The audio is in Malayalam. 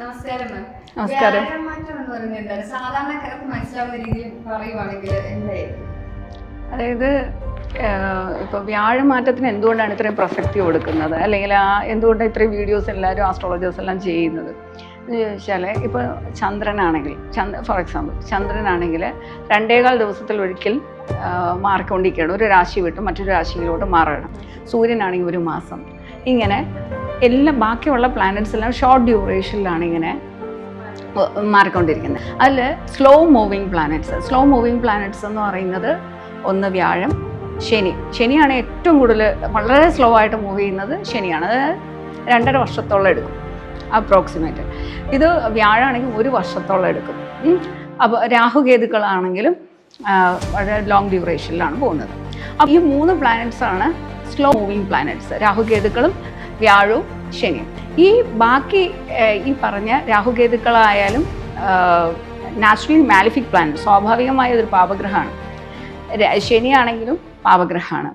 നമസ്കാരം മാം. നമസ്കാരം. വ്യാഴമാറ്റം എന്ന് പറയുന്നത് എന്താണ്? സാധാരണക്കാർക്ക് മനസ്സിലാവുന്ന രീതിയിൽ പറയുവാണെങ്കിൽ എന്തായിരിക്കും? അതായത് ഇപ്പോൾ വ്യാഴമാറ്റത്തിന് എന്തുകൊണ്ടാണ് ഇത്രയും പ്രസക്തി കൊടുക്കുന്നത്, അല്ലെങ്കിൽ എന്തുകൊണ്ടാണ് ഇത്രയും വീഡിയോസ് എല്ലാവരും ആസ്ട്രോളജേഴ്സ് എല്ലാം ചെയ്യുന്നത് എന്ന് ചോദിച്ചാൽ, ഇപ്പോൾ ചന്ദ്രനാണെങ്കിൽ ഫോർ എക്സാമ്പിൾ ചന്ദ്രനാണെങ്കിൽ 2.25 ദിവസത്തിൽ ഒരിക്കൽ മാറിക്കൊണ്ടിരിക്കുകയാണ്. ഒരു രാശി വിട്ട് മറ്റൊരു രാശിയിലോട്ട് മാറണം. സൂര്യനാണെങ്കിൽ 1 മാസം. ഇങ്ങനെ എല്ലാം ബാക്കിയുള്ള പ്ലാനറ്റ്സ് എല്ലാം ഷോർട്ട് ഡ്യൂറേഷനിലാണ് ഇങ്ങനെ മാറിക്കൊണ്ടിരിക്കുന്നത്. അതിൽ സ്ലോ മൂവിങ് പ്ലാനറ്റ്സ് എന്ന് പറയുന്നത് ഒന്ന് വ്യാഴം, ശനിയാണ് ഏറ്റവും കൂടുതൽ വളരെ സ്ലോ ആയിട്ട് മൂവ് ചെയ്യുന്നത്. ശനിയാണ്. അത് 2.5 വർഷത്തോളം എടുക്കും അപ്രോക്സിമേറ്റ്. ഇത് വ്യാഴമാണെങ്കിൽ 1 വർഷത്തോളം എടുക്കും. അപ്പോൾ രാഹുകേതുക്കളാണെങ്കിലും വളരെ ലോങ് ഡ്യൂറേഷനിലാണ് പോകുന്നത്. അപ്പോൾ ഈ 3 പ്ലാനറ്റ്സാണ് സ്ലോ മൂവിങ് പ്ലാനറ്റ്സ്, രാഹുകേതുക്കളും വ്യാഴവും ശനിയും. ഈ ബാക്കി ഈ പറഞ്ഞ രാഹുകേതുക്കളായാലും നാച്ചുറലി മാലിഫിക് പ്ലാനറ്റ്, സ്വാഭാവികമായ ഒരു പാപഗ്രഹമാണ്. ശനിയാണെങ്കിലും പാപഗ്രഹമാണ്.